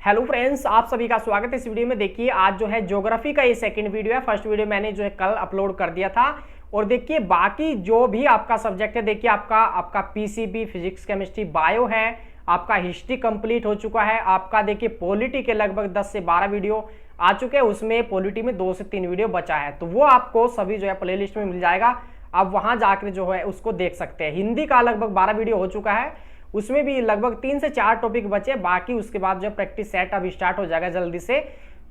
Hello friends, आप सभी का स्वागत है इस वीडियो में। देखिए आज जो है ज्योग्राफी का ये सेकंड वीडियो है। फर्स्ट वीडियो मैंने जो है कल अपलोड कर दिया था। और देखिए बाकी जो भी आपका सब्जेक्ट है, देखिए आपका पीसीबी, फिजिक्स, केमिस्ट्री, बायो है, आपका हिस्ट्री कंप्लीट हो चुका है। आपका देखिए पॉलिटी के लगभग 10 से 12 वीडियो आ चुके हैं। उसमें पॉलिटी में 2 से 3 वीडियो बचा है, तो वो आपको सभी जो है प्ले लिस्ट में मिल जाएगा। आप वहां जाकर जो है उसको देख सकते हैं। हिंदी का लगभग 12 वीडियो हो चुका है, उसमें भी लगभग 3 से 4 टॉपिक बचे। बाकी उसके बाद जो प्रैक्टिस सेट अब स्टार्ट हो जाएगा जल्दी से।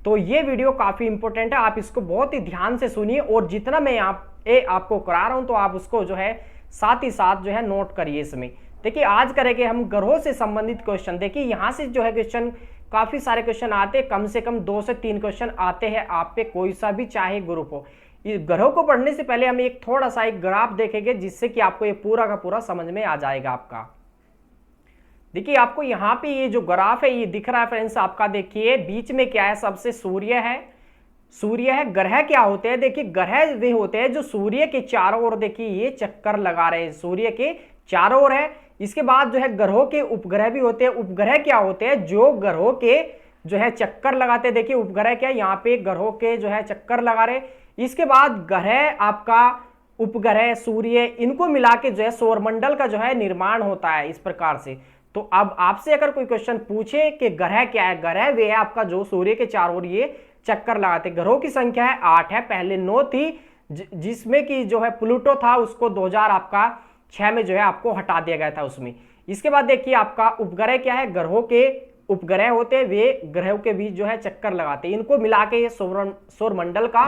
तो ये वीडियो काफी इंपॉर्टेंट है, आप इसको बहुत ही ध्यान से सुनिए। और जितना मैं आपको करा रहा हूं तो आप उसको जो है साथ ही साथ जो है नोट करिए इसमें। देखिए आज करेंगे हम ग्रहों से संबंधित क्वेश्चन। देखिए यहां से जो है क्वेश्चन काफी सारे क्वेश्चन आते हैं, कम से कम 2 से 3 क्वेश्चन आते हैं आप पे, कोई सा भी चाहे ग्रुप हो। इस ग्रहों को पढ़ने से पहले हम एक थोड़ा सा एक ग्राफ देखेंगे, जिससे कि आपको ये पूरा का पूरा समझ में आ जाएगा आपका। देखिए आपको यहाँ पे ये जो ग्राफ है ये दिख रहा है फ्रेंड्स आपका। देखिए बीच में क्या है, सबसे सूर्य है। ग्रह क्या होते हैं? देखिए ग्रह वे होते हैं जो सूर्य के चारों ओर देखिए ये चक्कर लगा रहे हैं, सूर्य के चारों ओर है। इसके बाद जो है ग्रहों के उपग्रह भी होते हैं। उपग्रह क्या होते हैं? जो ग्रहों के जो है चक्कर लगाते हैं। देखिए उपग्रह क्या है, यहाँ पे ग्रहों के जो है चक्कर लगा रहे। इसके बाद ग्रह आपका उपग्रह सूर्य, इनको मिला के जो है सौरमंडल का जो है निर्माण होता है इस प्रकार से। तो अब आपसे अगर कोई क्वेश्चन पूछे कि ग्रह क्या है, ग्रह वे है आपका जो सूर्य के चारों ओर ये चक्कर लगाते। ग्रहों की संख्या है 8 है, पहले 9 थी, जिसमें कि जो है प्लूटो था उसको 2006 में जो है आपको हटा दिया गया था उसमें। इसके बाद देखिए आपका उपग्रह क्या है, ग्रहों के उपग्रह होते हैं, वे ग्रहों के बीच जो है चक्कर लगाते हैं। इनको मिला के सौरमंडल का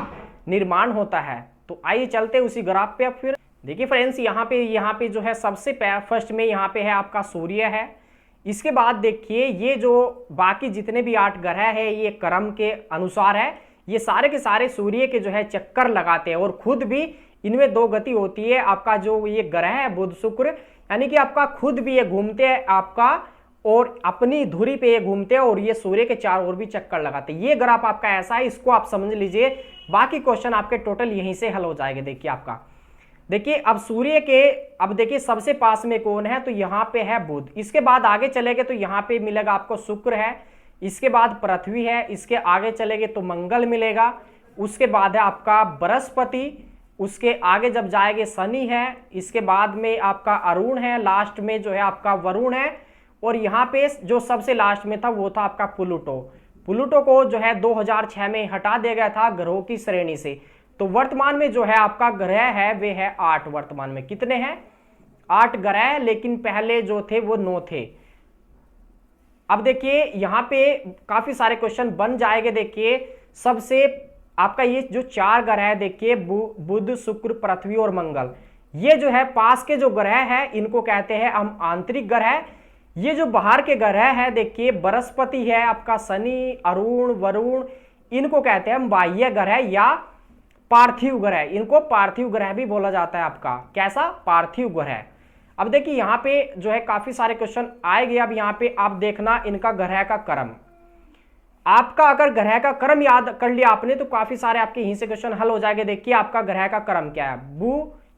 निर्माण होता है। तो आइए चलते उसी ग्राफ पे। अब फिर देखिए फ्रेंड्स यहाँ पे जो है सबसे फर्स्ट में यहाँ पे है आपका सूर्य है। इसके बाद देखिए ये जो बाकी जितने भी 8 ग्रह है ये क्रम के अनुसार है। ये सारे के सारे सूर्य के जो है चक्कर लगाते हैं और खुद भी इनमें 2 गति होती है। आपका जो ये ग्रह है बुध शुक्र, यानी कि आपका खुद भी ये घूमते हैं आपका और अपनी धुरी पे ये घूमते हैं और ये सूर्य के चारों ओर भी चक्कर लगाते हैं। ये ग्राफ आपका ऐसा है, इसको आप समझ लीजिए। बाकी क्वेश्चन आपके टोटल यहीं से हल हो जाएंगे। देखिए आपका देखिए अब सूर्य के अब देखिए सबसे पास में कौन है, तो यहाँ पे है बुध। इसके बाद आगे चलेंगे तो यहाँ पे मिलेगा आपको शुक्र है। इसके बाद पृथ्वी है। इसके आगे चलेंगे तो मंगल मिलेगा। उसके बाद है आपका बृहस्पति। उसके आगे जब जाएंगे शनि है। इसके बाद में आपका अरुण है। लास्ट में जो है आपका वरुण है। और यहाँ पे जो सबसे लास्ट में था वो था आपका प्लूटो। प्लूटो को जो है 2006 में हटा दिया गया था ग्रहों की श्रेणी से। तो वर्तमान में जो है आपका ग्रह है वे है 8। वर्तमान में कितने हैं? 8 ग्रह, लेकिन पहले जो थे वो 9 थे। अब देखिए यहाँ पे काफी सारे क्वेश्चन बन जाएंगे। देखिए सबसे आपका ये जो 4 ग्रह है, देखिए बुध, शुक्र, पृथ्वी और मंगल, ये जो है पास के जो ग्रह है इनको कहते हैं हम आंतरिक ग्रह। ये जो बाहर के ग्रह है देखिए बृहस्पति है आपका, शनि, अरुण, वरुण, इनको कहते हैं हम बाह्य ग्रह या पार्थिव ग्रह। इनको पार्थिव ग्रह भी बोला जाता है आपका। कैसा? पार्थिव ग्रह। अब देखिए यहाँ पे जो है काफी सारे क्वेश्चन आएंगे। अब यहाँ पे आप देखना इनका ग्रह का क्रम। आपका अगर ग्रह का क्रम याद कर लिया आपने तो काफी सारे आपके यहीं से क्वेश्चन हल हो जाएंगे। देखिए आपका ग्रह का क्रम क्या है।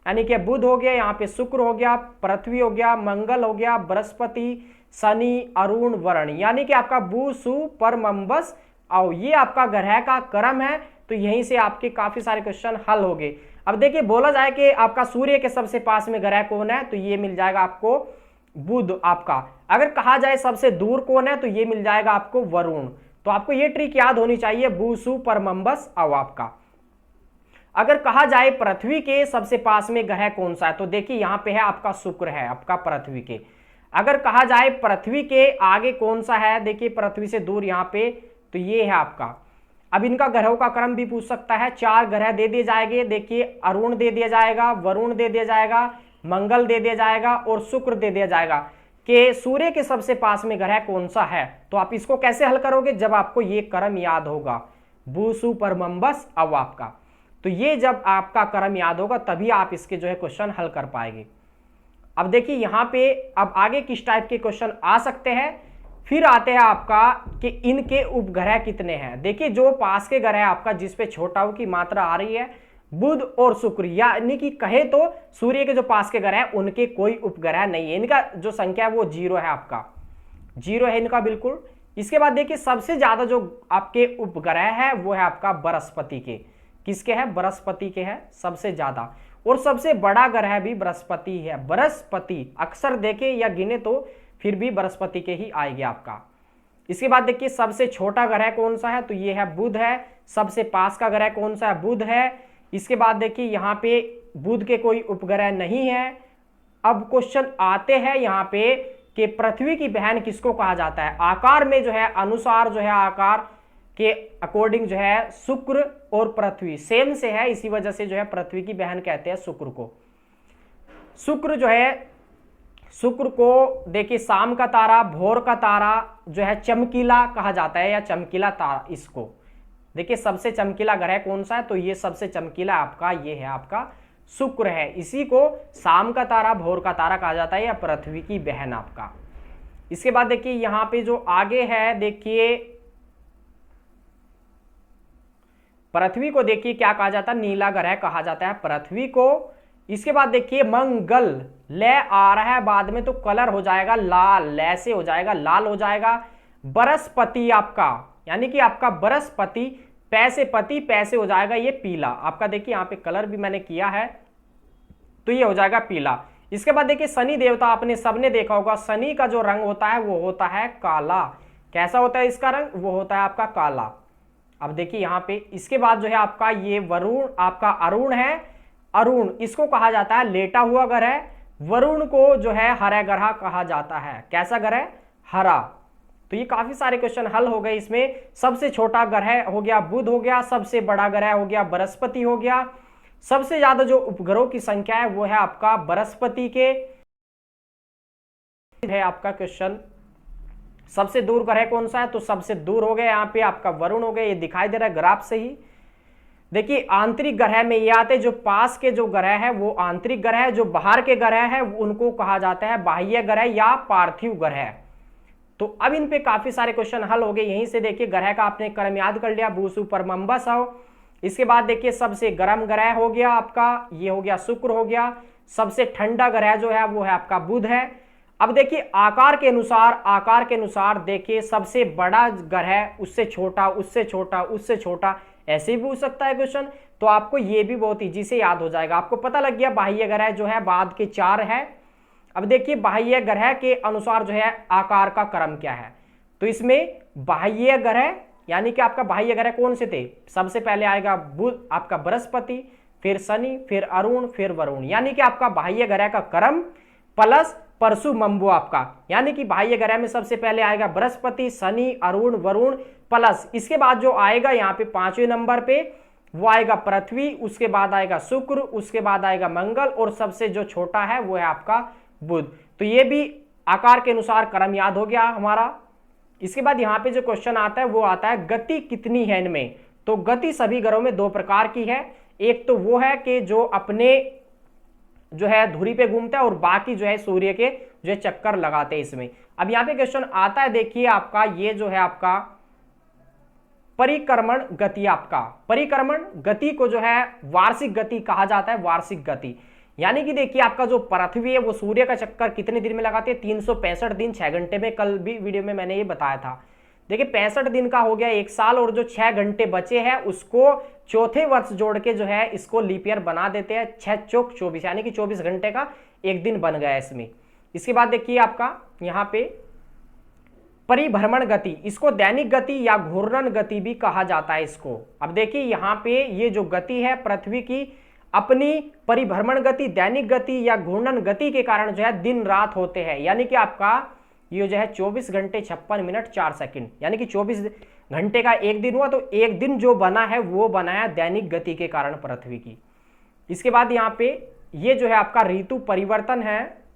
यानी कि बुध हो गया, यहाँ पे शुक्र हो गया, पृथ्वी हो गया, मंगल हो गया, बृहस्पति, शनि, अरुण, वरुण, यानी कि आपका बु, सु, पर, मंबस, और ये आपका ग्रह का क्रम है। तो यहीं से आपके काफी सारे क्वेश्चन हल हो गए। अब देखिए बोला जाए कि आपका सूर्य के सबसे पास में ग्रह कौन है, तो ये मिल जाएगा आपको बुध आपका। अगर कहा जाए सबसे दूर कौन है, तो ये मिल जाएगा आपको वरुण। तो आपको ये ट्रिक याद होनी चाहिए, बु, सु, पर, मंबस, अव आपका। अगर कहा जाए पृथ्वी के सबसे पास में ग्रह कौन सा है, तो देखिए यहाँ पे है आपका शुक्र है आपका पृथ्वी के। अगर कहा जाए पृथ्वी के आगे कौन सा है, देखिए पृथ्वी से दूर यहाँ पे, तो ये है आपका। अब इनका ग्रहों का क्रम भी पूछ सकता है। 4 ग्रह दे दिए जाएंगे। देखिए अरुण दे दिया जाएगा, वरुण दे दिया जाएगा, मंगल दे दिया जाएगा और शुक्र दे दिया जाएगा। कि सूर्य के सबसे पास में ग्रह कौन सा है, तो आप इसको कैसे हल करोगे? जब आपको ये क्रम याद होगा, बु, सु, पर, मंबस, अव आपका। तो ये जब आपका क्रम याद होगा तभी आप इसके जो है क्वेश्चन हल कर पाएंगे। अब देखिए यहाँ पे अब आगे किस टाइप के क्वेश्चन आ सकते हैं। फिर आते हैं आपका कि इनके उपग्रह कितने हैं। देखिए जो पास के ग्रह आपका जिसपे छोटा की मात्रा आ रही है, बुध और शुक्र, यानी कि कहे तो सूर्य के जो पास के ग्रह हैं उनके कोई उपग्रह नहीं है। इनका जो संख्या है वो 0 है आपका, 0 है इनका बिल्कुल। इसके बाद देखिए सबसे ज्यादा जो आपके उपग्रह है वो है आपका बृहस्पति के। किसके है? बृहस्पति के है सबसे ज्यादा। और सबसे बड़ा ग्रह भी बृहस्पति है। बृहस्पति अक्सर देखे या गिने तो फिर भी बृहस्पति के ही आएंगे आपका। इसके बाद देखिए सबसे छोटा ग्रह कौन सा है? तो ये है बुध है। सबसे पास का ग्रह कौन सा है? बुध है। इसके बाद देखिए यहाँ पे बुध के कोई उपग्रह नहीं है। अब क्वेश्चन आते हैं यहाँ पे कि पृथ्वी की बहन किसको कहा जाता है? आकार में जो है अनुसार जो है आकार के अकॉर्डिंग जो है शुक्र और पृथ्वी सेम से है, इसी वजह से जो है पृथ्वी की बहन कहते हैं शुक्र को। शुक्र जो है, शुक्र को देखिए शाम का तारा, भोर का तारा जो है चमकीला कहा जाता है या चमकीला तारा। इसको देखिए सबसे चमकीला ग्रह कौन सा है? तो ये सबसे चमकीला आपका ये है आपका शुक्र है। इसी को शाम का तारा, भोर का तारा कहा जाता है या पृथ्वी की बहन आपका। इसके बाद देखिए यहां पे जो आगे है, देखिए पृथ्वी को देखिए क्या कहा जाता है? नीला ग्रह कहा जाता है पृथ्वी को। इसके बाद देखिए मंगल, ले आ रहा है बाद में तो कलर हो जाएगा लाल, ले से हो जाएगा लाल हो जाएगा। बृहस्पति आपका यानी कि आपका बृहस्पति, पैसे पति, पैसे हो जाएगा ये पीला आपका। देखिए यहाँ पे कलर भी मैंने किया है तो ये हो जाएगा पीला। इसके बाद देखिए शनि देवता, आपने सबने देखा होगा शनि का जो रंग होता है वो होता है काला। कैसा होता है इसका रंग? वो होता है आपका काला। अब देखिए यहाँ पे इसके बाद जो है आपका ये वरुण, आपका अरुण है। अरुण इसको कहा जाता है लेटा हुआ ग्रह। वरुण को जो है हरा ग्रह कहा जाता है। कैसा ग्रह? हरा। तो ये काफी सारे क्वेश्चन हल हो गए इसमें। सबसे छोटा ग्रह हो गया बुध हो गया, सबसे बड़ा ग्रह हो गया बृहस्पति हो गया, सबसे ज्यादा जो उपग्रहों की संख्या है वो है आपका बृहस्पति के है आपका क्वेश्चन। सबसे दूर ग्रह कौन सा है? तो सबसे दूर हो गया यहाँ पे आपका वरुण हो गया। ये दिखाई दे रहा है ग्राफ से ही। देखिए आंतरिक ग्रह में ये आते, जो पास के जो ग्रह है वो आंतरिक ग्रह है, जो बाहर के ग्रह है उनको कहा जाता है बाह्य ग्रह या पार्थिव ग्रह। तो अब इन पे काफी सारे क्वेश्चन हल हो गए। यहीं से देखिए ग्रह का आपने क्रम याद कर लिया, भूसु परमंबस हो। इसके बाद देखिए सबसे गर्म ग्रह हो गया आपका, ये हो गया शुक्र हो गया। सबसे ठंडा ग्रह जो है वो है आपका बुध है। अब देखिए आकार के अनुसार देखिए सबसे बड़ा ग्रह उससे छोटा, उससे छोटा, उससे छोटा, ऐसे भी पूछ सकता है क्वेश्चन। तो आपको ये भी बहुत ईजी से याद हो जाएगा। आपको पता लग गया बाह्य ग्रह जो है बाद के 4 है। अब देखिए बाह्य ग्रह के अनुसार जो है आकार का क्रम क्या है? तो इसमें बाह्य ग्रह यानी कि आपका बाह्य ग्रह कौन से थे? सबसे पहले आएगा बुध, आपका बृहस्पति, फिर शनि, फिर अरुण, फिर वरुण। यानी कि आपका बाह्य ग्रह का क्रम प्लस परशु मंबु आपका, यानी कि बाह्य ग्रह में सबसे पहले आएगा बृहस्पति, शनि, अरुण, वरुण प्लस इसके बाद जो आएगा यहाँ पे 5वें नंबर पे वो आएगा पृथ्वी, उसके बाद आएगा शुक्र, उसके बाद आएगा मंगल और सबसे जो छोटा है वो है आपका बुध। तो ये भी आकार के अनुसार क्रम याद हो गया हमारा। इसके बाद यहाँ पे जो क्वेश्चन आता है वो आता है गति कितनी है इनमें? तो गति सभी ग्रहों में 2 प्रकार की है। एक तो वो है कि जो अपने जो है धुरी पे घूमता है और बाकी जो है सूर्य के जो है चक्कर लगाते हैं इसमें। अब यहाँ पे क्वेश्चन आता है, देखिए आपका ये जो है आपका परिक्रमण गति। आपका परिक्रमण गति को जो है वार्षिक गति कहा जाता है, वार्षिक गति। यानी कि देखिए आपका जो पृथ्वी है वो सूर्य का चक्कर कितने दिन में लगाती है? 365 दिन 6 घंटे में। कल भी वीडियो में मैंने ये बताया था। देखिए 65 दिन का हो गया 1 साल, और जो 6 घंटे बचे हैं उसको चौथे वर्ष जोड़ के जो है इसको लीप ईयर बना देते हैं। 6 चौक 24 यानी कि 24 घंटे का एक दिन बन गया इसमें। इसके बाद देखिए आपका यहाँ पे परिभ्रमण गति, इसको दैनिक गति या घूर्णन गति भी कहा जाता है इसको। अब देखिए यहाँ पे ये जो गति है पृथ्वी की, अपनी परिभ्रमण गति, दैनिक गति या घूर्णन गति के कारण जो है दिन रात होते हैं। यानी कि आपका ये जो है 24 घंटे 56 मिनट 4 सेकंड, यानी कि 24 घंटे का एक दिन हुआ। तो एक दिन जो बना है वो बनाया दैनिक गति के कारण पृथ्वी की। इसके बाद यहाँ पे ये जो है आपका ऋतु परिवर्तन है,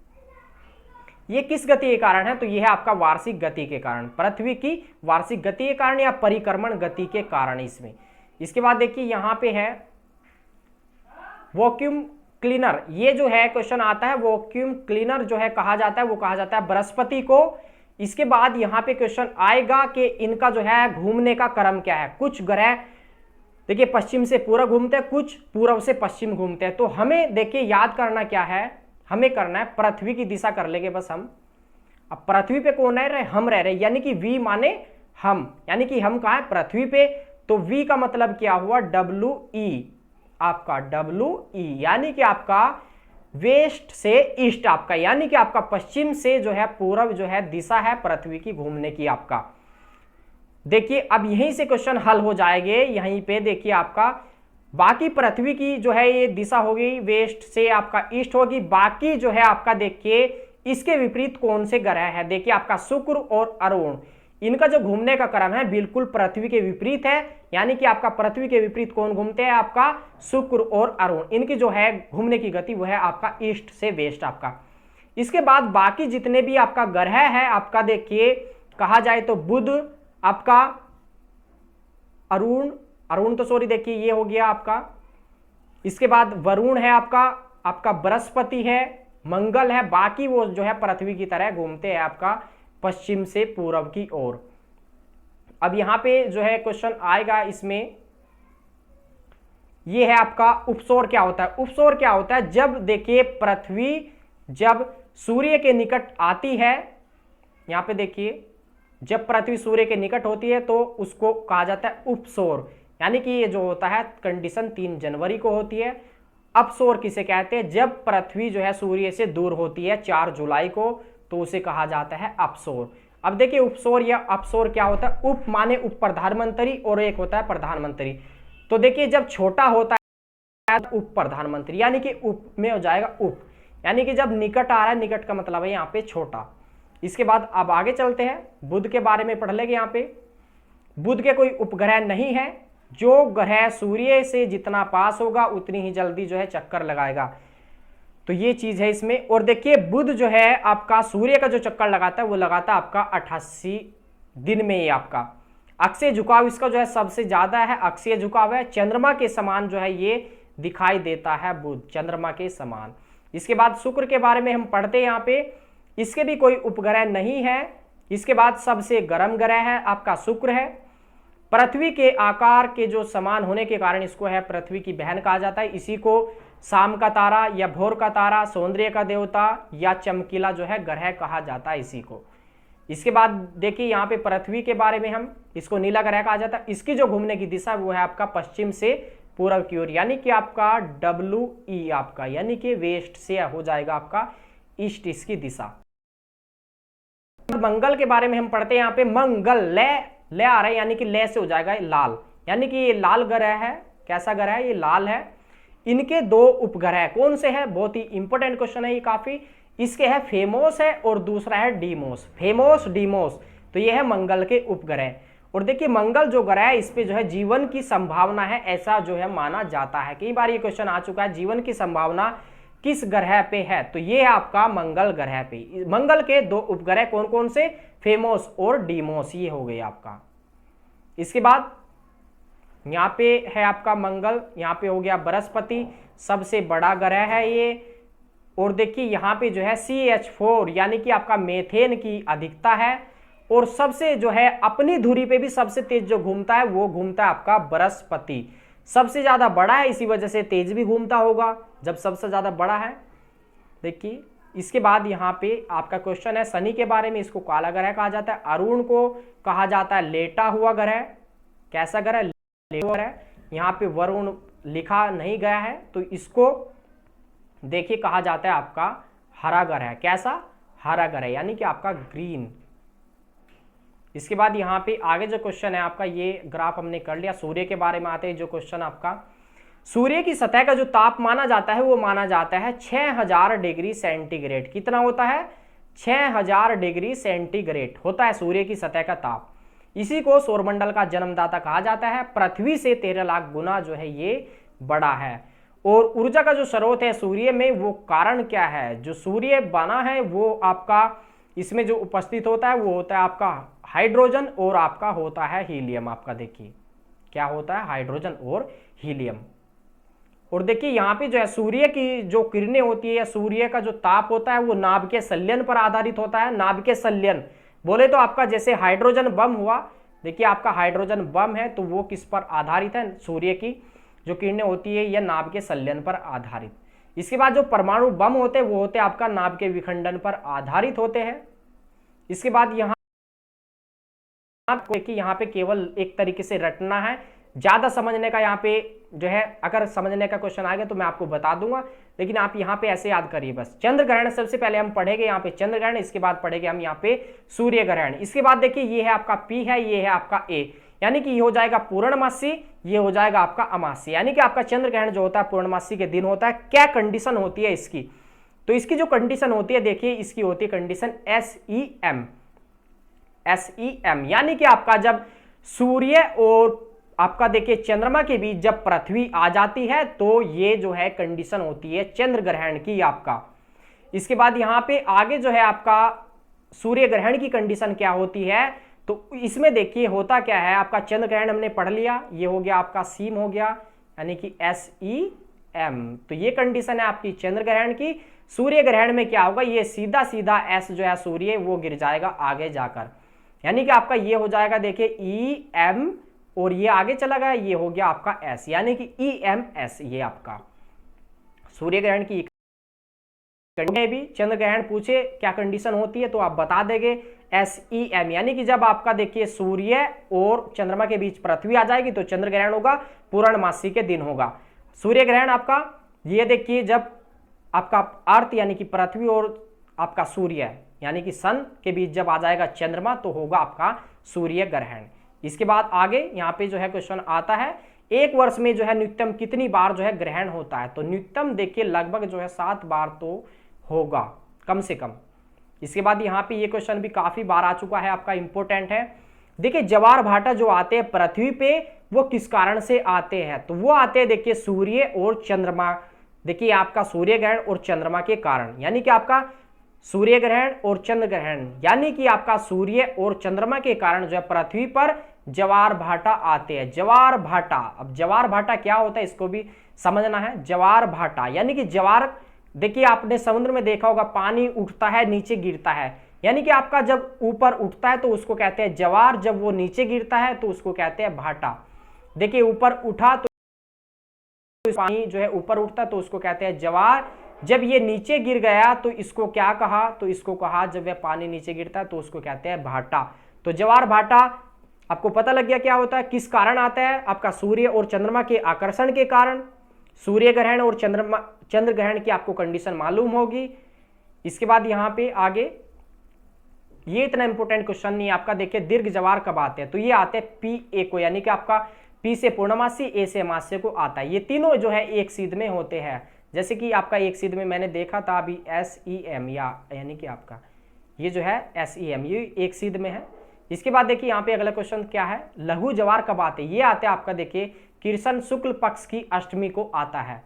ये किस गति के कारण है? तो ये है आपका वार्षिक गति के कारण, पृथ्वी की वार्षिक गति के कारण या परिक्रमण गति के कारण इसमें। इसके बाद देखिए यहाँ पे है वैक्यूम क्लीनर। ये जो है क्वेश्चन आता है, वैक्यूम क्लीनर जो है कहा जाता है, वो कहा जाता है बृहस्पति को। इसके बाद यहाँ पे क्वेश्चन आएगा कि इनका जो है घूमने का क्रम क्या है। कुछ ग्रह देखिए पश्चिम से पूर्व घूमते हैं, कुछ पूर्व से पश्चिम घूमते हैं। तो हमें देखिए याद करना क्या है, हमें करना है पृथ्वी की दिशा कर लेंगे बस हम। अब पृथ्वी पे कौन रह रहे? हम रह रहे, यानी कि वी माने हम, यानी कि हम कहाँ है, पृथ्वी पे। तो V का मतलब क्या हुआ, WE, आपका WE, यानी कि आपका वेस्ट से ईस्ट आपका, यानी कि आपका पश्चिम से जो है पूर्व जो है दिशा है पृथ्वी की घूमने की आपका। देखिए अब यहीं से क्वेश्चन हल हो जाएंगे, यहीं पे देखिए आपका बाकी पृथ्वी की जो है ये दिशा होगी वेस्ट से आपका ईस्ट होगी, बाकी जो है आपका देखिए इसके विपरीत कौन से ग्रह है, देखिए आपका शुक्र और अरुण, इनका जो घूमने का क्रम है बिल्कुल पृथ्वी के विपरीत है, यानी कि आपका पृथ्वी के विपरीत कौन घूमते हैं, आपका शुक्र और अरुण, इनकी जो है घूमने की गति वो है आपका ईस्ट से वेस्ट आपका। इसके बाद बाकी जितने भी आपका ग्रह है आपका देखिए कहा जाए तो बुध आपका, अरुण तो सॉरी देखिए ये हो गया आपका, इसके बाद वरुण है आपका बृहस्पति है, मंगल है, बाकी वो जो है पृथ्वी की तरह घूमते हैं आपका पश्चिम से पूर्व की ओर। अब यहां पे जो है क्वेश्चन आएगा इसमें, ये है आपका उपसौर क्या होता है। उपसौर क्या होता है, जब देखिए पृथ्वी जब सूर्य के निकट आती है, यहां पे देखिए जब पृथ्वी सूर्य के निकट होती है तो उसको कहा जाता है उपसौर, यानी कि ये जो होता है कंडीशन 3 जनवरी को होती है। अपसौर किसे कहते हैं, जब पृथ्वी जो है सूर्य से दूर होती है 4 जुलाई को, तो उसे कहा जाता है अपसौर। अब देखिए उपसौर या अपसौर क्या होता है, उप माने उप प्रधानमंत्री और एक होता है प्रधानमंत्री। तो देखिए जब छोटा होता है उप प्रधानमंत्री, यानी कि उप में हो जाएगा उप, यानी कि जब निकट आ रहा है, निकट का मतलब है यहाँ पे छोटा। इसके बाद अब आगे चलते हैं, बुध के बारे में पढ़ लेंगे। यहाँ पे बुध के कोई उपग्रह नहीं है, जो ग्रह सूर्य से जितना पास होगा उतनी ही जल्दी जो है चक्कर लगाएगा, तो ये चीज है इसमें। और देखिए बुध जो है आपका सूर्य का जो चक्कर लगाता है वो लगाता है आपका 88 दिन में, ये आपका अक्षीय झुकाव इसका जो है सबसे ज्यादा है, अक्षीय झुकाव है, चंद्रमा के समान जो है ये दिखाई देता है बुध, चंद्रमा के समान। इसके बाद शुक्र के बारे में हम पढ़ते हैं यहाँ पे, इसके भी कोई उपग्रह नहीं है। इसके बाद सबसे गर्म ग्रह है आपका शुक्र है, पृथ्वी के आकार के जो समान होने के कारण इसको है पृथ्वी की बहन कहा जाता है। इसी को शाम का तारा या भोर का तारा, सौंदर्य का देवता या चमकीला जो है ग्रह कहा जाता है इसी को। इसके बाद देखिए यहाँ पे पृथ्वी के बारे में हम, इसको नीला ग्रह कहा जाता है, इसकी जो घूमने की दिशा वो है आपका पश्चिम से पूर्व की ओर, यानी कि आपका WE आपका, यानी कि वेस्ट से हो जाएगा आपका ईस्ट इसकी दिशा। मंगल के बारे में हम पढ़ते हैं यहाँ पे, मंगल ले आ रहा है, यानी कि ले से हो जाएगा लाल, यानी कि ये लाल ग्रह है। कैसा ग्रह है, ये लाल है। इनके 2 उपग्रह कौन से हैं, बहुत ही इंपॉर्टेंट क्वेश्चन है ये काफी। इसके है फेमोस है और दूसरा है डीमोस, फेमोस डीमोस, तो ये है मंगल के उपग्रह। और देखिए मंगल जो ग्रह है इस पे जो है जीवन की संभावना है, ऐसा जो है माना जाता है। कई बार ये क्वेश्चन आ चुका है, जीवन की संभावना किस ग्रह पे है, तो ये है आपका मंगल ग्रह पे। मंगल के 2 उपग्रह कौन कौन से, फेमोस और डीमोस, ये हो गई आपका। इसके बाद यहाँ पे है आपका मंगल, यहाँ पे हो गया बृहस्पति, सबसे बड़ा ग्रह है ये। और देखिए यहाँ पे जो है CH4 यानी कि आपका मेथेन की अधिकता है, और सबसे जो है अपनी धुरी पे भी सबसे तेज जो घूमता है वो घूमता है आपका बृहस्पति, सबसे ज्यादा बड़ा है, इसी वजह से तेज भी घूमता होगा जब सबसे ज्यादा बड़ा है। देखिए इसके बाद यहाँ पे आपका क्वेश्चन है शनि के बारे में, इसको काला ग्रह कहा जाता है। अरुण को कहा जाता है लेटा हुआ ग्रह, कैसा ग्रह, लेटा हुआ ग्रह। यहाँ पे वरुण लिखा नहीं गया है, तो इसको देखिए कहा जाता है आपका हरा ग्रह, कैसा, हरा ग्रह, यानी कि आपका ग्रीन। इसके बाद यहाँ पे आगे जो क्वेश्चन है आपका, ये ग्राफ हमने कर लिया। सूर्य के बारे में आते हैं जो क्वेश्चन आपका, सूर्य की सतह का जो ताप माना जाता है वो माना जाता है 6000 डिग्री सेंटीग्रेड। कितना होता है, 6000 डिग्री सेंटीग्रेड होता है सूर्य की सतह का ताप। इसी को सौरमंडल का जन्मदाता कहा जाता है। पृथ्वी से 13 लाख गुना जो है ये बड़ा है। और ऊर्जा का जो स्रोत है सूर्य में, वो कारण क्या है, जो सूर्य बना है वो आपका इसमें जो उपस्थित होता है वो होता है आपका हाइड्रोजन और आपका होता है हीलियम। आपका देखिए क्या होता है, हाइड्रोजन और हीलियम। और देखिए यहाँ पे जो है सूर्य की जो किरणें होती है या सूर्य का जो ताप होता है वो नाभिकीय संलयन पर आधारित होता है। नाभिकीय संलयन बोले तो आपका जैसे हाइड्रोजन बम हुआ, देखिए आपका हाइड्रोजन बम है तो वो किस पर आधारित है, सूर्य की जो किरणें होती है या नाभिकीय संलयन पर आधारित। इसके बाद जो परमाणु बम होते हैं वो होते हैं आपका नाभिकीय विखंडन पर आधारित होते हैं। इसके बाद यहाँ आपको देखिए यहाँ पे केवल एक तरीके से रटना है, ज्यादा समझने का यहाँ पे जो है, अगर समझने का क्वेश्चन आ गया तो मैं आपको बता दूंगा, लेकिन आप यहाँ पे ऐसे याद करिए बस। चंद्र ग्रहण सबसे पहले हम पढ़ेंगे यहाँ पे चंद्र ग्रहण, इसके बाद पढ़ेंगे हम यहाँ पे सूर्य ग्रहण। इसके बाद देखिए ये है आपका पी है, ये है आपका ए, यानी कि ये हो जाएगा पूर्णमासी, ये हो जाएगा आपका अमासी, यानी कि आपका चंद्र ग्रहण जो होता है पूर्णमासी के दिन होता है। क्या कंडीशन होती है इसकी, तो इसकी जो कंडीशन होती है देखिए, इसकी होती है कंडीशन SEM, SEM, यानी कि आपका जब सूर्य और आपका देखिए चंद्रमा के बीच जब पृथ्वी आ जाती है तो ये जो है कंडीशन होती है चंद्र ग्रहण की आपका। इसके बाद यहां पे आगे जो है आपका सूर्य ग्रहण की कंडीशन क्या होती है, तो इसमें देखिए होता क्या है, आपका चंद्र ग्रहण हमने पढ़ लिया, ये हो गया आपका सीम हो गया, यानी कि SEM, तो ये कंडीशन है आपकी चंद्र ग्रहण की। सूर्य ग्रहण में क्या होगा, ये सीधा सीधा S जो है सूर्य वो गिर जाएगा आगे जाकर, यानी कि आपका ये हो जाएगा देखिए EM, और ये आगे चला गया, ये हो गया आपका S, यानी कि EMS, ये आपका सूर्य ग्रहण की। भी चंद्र ग्रहण पूछे क्या कंडीशन होती है तो आप बता देंगे SEM, यानी कि जब आपका देखिए सूर्य और चंद्रमा के बीच पृथ्वी आ जाएगी तो चंद्र ग्रहण होगा, पूर्णमासी के दिन होगा। सूर्य ग्रहण आपका ये देखिए जब आपका अर्थ यानी कि पृथ्वी और आपका सूर्य यानी कि सन के बीच जब आ जाएगा चंद्रमा तो होगा आपका सूर्य ग्रहण। इसके बाद आगे यहाँ पे जो है क्वेश्चन आता है, एक वर्ष में जो है न्यूनतम कितनी बार जो है ग्रहण होता है, तो न्यूनतम देखिए लगभग जो है 7 बार तो होगा कम से कम। इसके बाद यहाँ पे ये क्वेश्चन भी काफी बार आ चुका है आपका, इंपॉर्टेंट है। देखिए ज्वार भाटा जो आते हैं पृथ्वी पे वो किस कारण से आते हैं, तो वो आते हैं देखिए सूर्य और चंद्रमा, देखिए आपका सूर्य ग्रहण और चंद्रमा के कारण, यानी कि आपका सूर्य ग्रहण और चंद्र ग्रहण, यानी कि आपका सूर्य और चंद्रमा के कारण जो है पृथ्वी पर ज्वार भाटा आते हैं। ज्वार भाटा, अब ज्वार भाटा क्या होता है इसको भी समझना है। ज्वार भाटा यानी कि ज्वार, देखिए आपने समुद्र में देखा होगा पानी उठता है नीचे गिरता है, यानी कि आपका जब ऊपर उठता है तो उसको कहते हैं ज्वार, जब वो नीचे गिरता है तो उसको कहते हैं भाटा। देखिए ऊपर उठा तो पानी जो है ऊपर उठता है तो उसको कहते हैं ज्वार, जब ये नीचे गिर गया तो इसको क्या कहा, तो इसको कहा जब वह पानी नीचे गिरता है तो उसको कहते हैं भाटा। तो ज्वार भाटा आपको पता लग गया क्या होता है, किस कारण आता है, आपका सूर्य और चंद्रमा के आकर्षण के कारण। सूर्य ग्रहण और चंद्र ग्रहण की आपको कंडीशन मालूम होगी। इसके बाद यहाँ पे आगे ये इतना इंपॉर्टेंट क्वेश्चन नहीं आपका, देखिए दीर्घ ज्वार कब आते हैं, तो ये आते हैं PA को, यानी कि आपका P से पूर्णमासी, A से अमास्य को आता है। ये तीनों जो है एक सीध में होते हैं, जैसे कि आपका एक सीध में मैंने देखा था अभी SEM, यानी कि आपका ये जो है SEM ये एक सीध में है। इसके बाद देखिए यहाँ पे अगला क्वेश्चन क्या है, लघु ज्वार कब आते हैं, ये आते हैं आपका देखिए कृष्ण शुक्ल पक्ष की अष्टमी को आता है।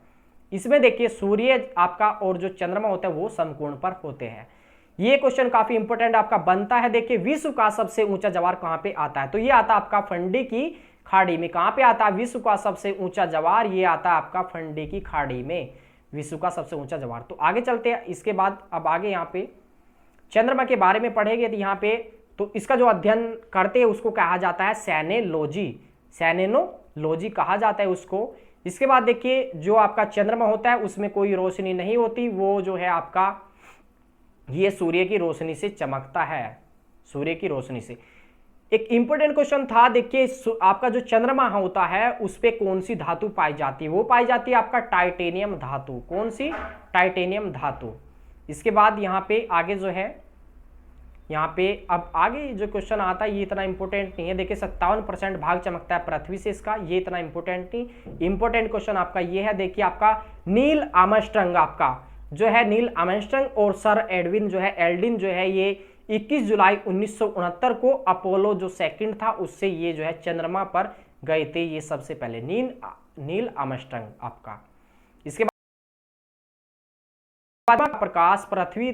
इसमें देखिए सूर्य आपका और जो चंद्रमा होता है वो समकोण पर होते हैं। ये क्वेश्चन काफी इंपॉर्टेंट आपका बनता है। देखिए विश्व का सबसे ऊंचा ज्वार कहाँ पे आता है, तो ये आता है आपका फंडी की खाड़ी में। कहाँ पे आता है विश्व का सबसे ऊंचा ज्वार, ये आता है आपका फंडी की खाड़ी में, विश्व का सबसे ऊंचा ज्वार। तो आगे चलते हैं, इसके बाद अब आगे यहाँ पे चंद्रमा के बारे में पढ़ेंगे, तो यहाँ पे तो इसका जो अध्ययन करते हैं उसको कहा जाता है सेनेलॉजी, सेनेनोलॉजी कहा जाता है उसको। इसके बाद देखिए जो आपका चंद्रमा होता है उसमें कोई रोशनी नहीं होती, वो जो है आपका ये सूर्य की रोशनी से चमकता है, सूर्य की रोशनी से। एक इंपॉर्टेंट क्वेश्चन था, देखिए आपका जो चंद्रमा होता है उस पे कौन सी धातु पाई जाती है, वो पाई जाती है आपका टाइटेनियम धातु। कौन सी, टाइटेनियम धातु। इसके बाद यहाँ पे आगे जो है, यहाँ पे अब आगे जो क्वेश्चन आता है ये इतना इंपॉर्टेंट नहीं है। देखिए 57% भाग चमकता है पृथ्वी से, इसका ये इतना इंपॉर्टेंट नहीं। इंपॉर्टेंट क्वेश्श्चन आपका ये है, देखिए आपका नील आर्मस्ट्रांग आपका जो है, नील आर्मस्ट्रांग और सर एडविन जो है, एल्ड्रिन जो है, ये 21 जुलाई 1969 को अपोलो जो सेकंड था उससे ये जो है चंद्रमा पर गए थे, ये सबसे पहले नील आर्मस्ट्रांग आपका। इसके बाद प्रकाश पृथ्वी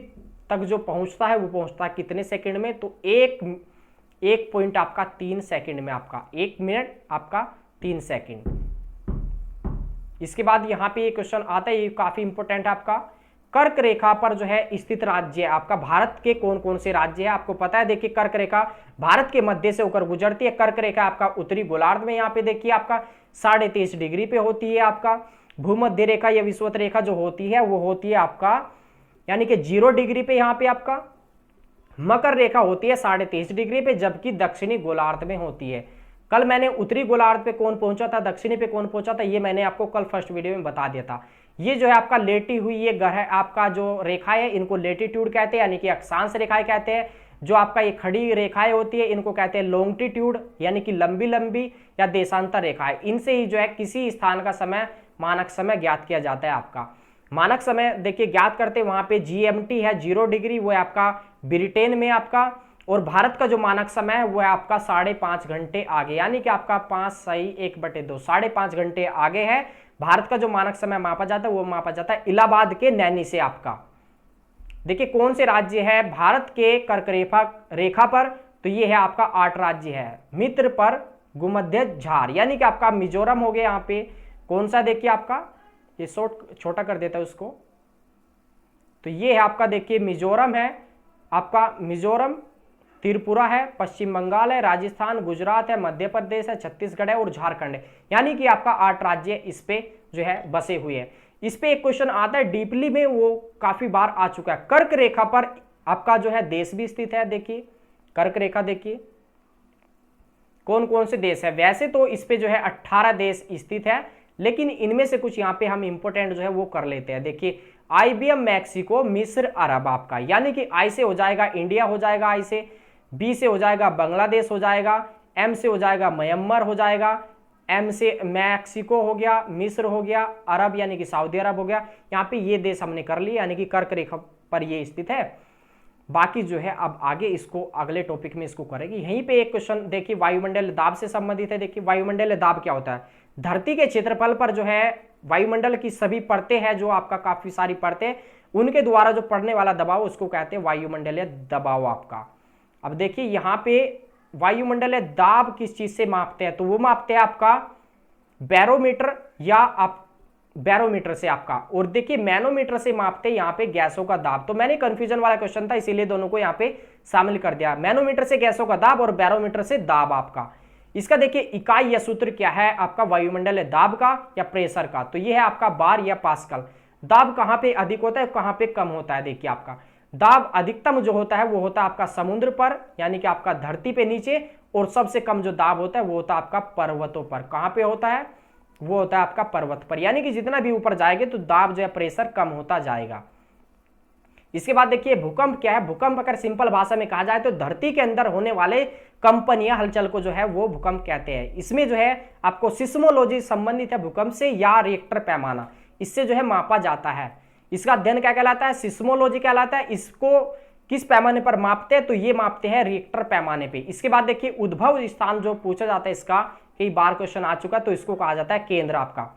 तक जो पहुंचता है वो पहुंचता है कितने सेकंड में, तो एक पॉइंट आपका 3 सेकंड में, आपका 1 मिनट आपका 3 सेकंड। इसके बाद यहाँ पे ये क्वेश्चन आता है, ये काफी इंपॉर्टेंट है आपका, कर्क रेखा पर जो है स्थित राज्य आपका भारत के कौन कौन से राज्य है, आपको पता है। देखिए कर्क रेखा भारत के मध्य से होकर गुजरती है। कर्क रेखा आपका उत्तरी गोलार्ध में यहाँ पे देखिए आपका 23.5 डिग्री पे होती है। आपका भूमध्य रेखा या विषुवत रेखा जो होती है वो होती है आपका यानी कि 0 डिग्री पे यहाँ पे आपका मकर रेखा होती है 23.5 डिग्री पे, जबकि दक्षिणी गोलार्ध में होती है। कल मैंने उत्तरी गोलार्ध पे कौन पहुंचा था, दक्षिणी पे कौन पहुंचा था, ये मैंने आपको कल फर्स्ट वीडियो में बता दिया था। ये जो है आपका लेटी हुई ये ग्रह आपका जो रेखा है, इनको लेटीट्यूड कहते हैं, यानी कि अक्षांश रेखाएं कहते हैं। जो आपका ये खड़ी रेखाएं होती है इनको कहते हैं लॉन्गिट्यूड, यानी कि लंबी लंबी या देशांतर रेखाएं। इनसे ही जो है किसी स्थान का समय, मानक समय ज्ञात किया जाता है। आपका मानक समय देखिए ज्ञात करते, वहां पे GMT है 0 डिग्री, वो है आपका ब्रिटेन में आपका। और भारत का जो मानक समय है वो है आपका 5.5 घंटे आगे, यानी कि आपका 5 सही 1/2 5.5 घंटे आगे है। भारत का जो मानक समय मापा जाता है वो मापा जाता है इलाहाबाद के नैनी से। आपका देखिए कौन से राज्य है भारत के कर्क रेखा पर, तो ये है आपका 8 राज्य है। मित्र पर भूमध्य झार, यानी कि आपका मिजोरम हो गया। यहाँ पे कौन सा देखिए आपका, ये छोटा कर देता है उसको, तो ये है आपका देखिए मिजोरम है, आपका मिजोरम, त्रिपुरा है, पश्चिम बंगाल है, राजस्थान, गुजरात है, मध्य प्रदेश है, छत्तीसगढ़ है और झारखंड है। यानी कि आपका 8 राज्य इस पे जो है बसे हुए हैं। इस पे एक क्वेश्चन आता है डीपली में, वो काफी बार आ चुका है। कर्क रेखा पर आपका जो है देश भी स्थित है। देखिए कर्क रेखा देखिए कौन कौन से देश है। वैसे तो इस पे जो है 18 देश स्थित है, लेकिन इनमें से कुछ यहाँ पे हम इंपोर्टेंट जो है वो कर लेते हैं। देखिए IBM मैक्सिको, मिस्र, अरब आपका, यानी कि I से हो जाएगा इंडिया हो जाएगा, I से, B से हो जाएगा बांग्लादेश हो जाएगा, M से हो जाएगा म्यांमार हो जाएगा, M से मैक्सिको हो गया, मिस्र हो गया, अरब यानी कि सऊदी अरब हो गया। यहाँ पे ये देश हमने कर लिए, यानी कि कर्क रेखा पर ये स्थित है। बाकी जो है अब आगे इसको अगले टॉपिक में इसको करेगी। यहीं पे एक क्वेश्चन देखिए वायुमंडल दाब से संबंधित है। देखिए वायुमंडल दाब क्या होता है, धरती के क्षेत्रफल पर जो है वायुमंडल की सभी परतें हैं, जो आपका काफी सारी परतें, उनके द्वारा जो पड़ने वाला दबाव उसको कहते हैं वायुमंडलीय दबाव आपका। अब देखिए यहाँ पे वायुमंडलीय दाब किस चीज से मापते हैं, तो वो मापते हैं आपका बैरोमीटर या आप बैरोमीटर से आपका, और देखिए मैनोमीटर से मापते हैं यहाँ पे गैसों का दाब। तो मैंने कंफ्यूजन वाला क्वेश्चन था इसीलिए दोनों को यहाँ पे शामिल कर दिया, मैनोमीटर से गैसों का दाब और बैरोमीटर से दाब आपका। इसका देखिए इकाई या सूत्र क्या है आपका वायुमंडलीय दाब का या प्रेशर का, तो ये है आपका बार या पास्कल। दाब कहाँ पे अधिक होता है, कहाँ पे कम होता है। देखिए आपका दाब अधिकतम जो होता है वो होता है आपका समुद्र पर, यानी कि आपका धरती पे नीचे, और सबसे कम जो दाब होता है वो होता है आपका पर्वतों पर। कहाँ पे होता है, वो होता है आपका पर्वत पर, यानी कि जितना भी ऊपर जाएंगे तो दाब जो है प्रेशर कम होता जाएगा। इसके बाद देखिए भूकंप क्या है। भूकंप अगर सिंपल भाषा में कहा जाए तो धरती के अंदर होने वाले कंपन या हलचल को जो है वो भूकंप कहते हैं। इसमें जो है आपको सिस्मोलॉजी संबंधित है भूकंप से, या रिएक्टर पैमाना, इससे जो है मापा जाता है। इसका अध्ययन क्या कहलाता है, सिस्मोलॉजी कहलाता है। इसको किस पैमाने पर मापते हैं, तो ये मापते हैं रिएक्टर पैमाने पे। इसके बाद देखिए उद्भव स्थान जो पूछा जाता है, इसका कई बार क्वेश्चन आ चुका, तो इसको कहा जाता है केंद्र आपका।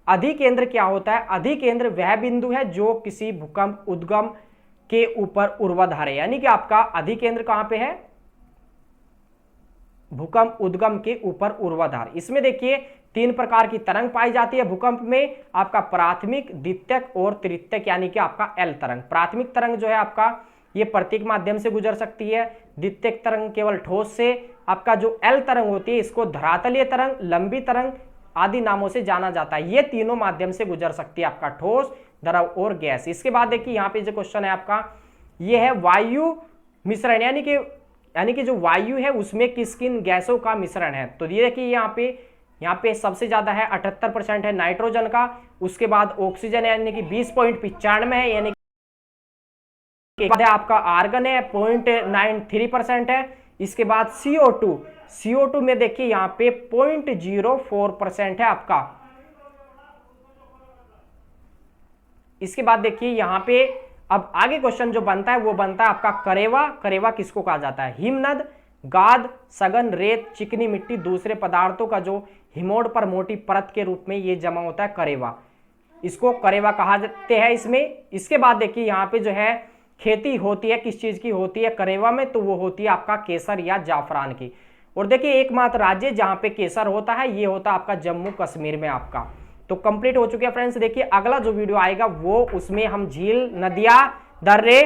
अधिकेंद्र क्या होता है, अधिकेंद्र वह बिंदु है जो किसी भूकंप उद्गम के ऊपर ऊर्ध्वाधर है, यानी कि आपका अधिकेंद्र कहां पे है, भूकंप उद्गम के ऊपर ऊर्ध्वाधर। इसमें देखिए 3 प्रकार की तरंग पाई जाती है भूकंप में, आपका प्राथमिक, द्वितीयक और तृतीयक, यानी कि आपका एल तरंग। प्राथमिक तरंग जो है आपका ये प्रतीक माध्यम से गुजर सकती है, द्वितीयक तरंग केवल ठोस से, आपका जो एल तरंग होती है इसको धरातलीय तरंग, लंबी तरंग आदि नामों से जाना जाता है। ये तीनों माध्यम से गुजर सकती है, आपका ठोस, द्रव और गैस। इसके बाद देखिए यहाँ पे जो क्वेश्चन है आपका, ये है वायु मिश्रण, यानी कि जो वायु है उसमें किस किन गैसों का मिश्रण है। तो ये देखिए यहाँ पे सबसे ज्यादा है 78% है नाइट्रोजन का, उसके बाद ऑक्सीजन यानी कि 20.95 है, यानी आपका आर्गन है 0.93% है। इसके बाद CO2 में देखिए यहाँ पे 0.04% है आपका। इसके बाद देखिए यहाँ पे अब आगे क्वेश्चन जो बनता है वो बनता है आपका करेवा किसको कहा जाता है, हिमनद, गाद, सघन, रेत, चिकनी मिट्टी, दूसरे पदार्थों का जो हिमोड पर मोटी परत के रूप में ये जमा होता है करेवा, इसको करेवा कहा जाते हैं इसमें। इसके बाद देखिए यहाँ पे जो है खेती होती है, किस चीज की होती है करेवा में, तो वो होती है आपका केसर या जाफरान की। और देखिए एकमात्र राज्य जहां पे केसर होता है ये होता है आपका जम्मू कश्मीर में आपका। तो कंप्लीट हो चुके हैं फ्रेंड्स। देखिए अगला जो वीडियो आएगा वो उसमें हम झील, नदियां, दर्रे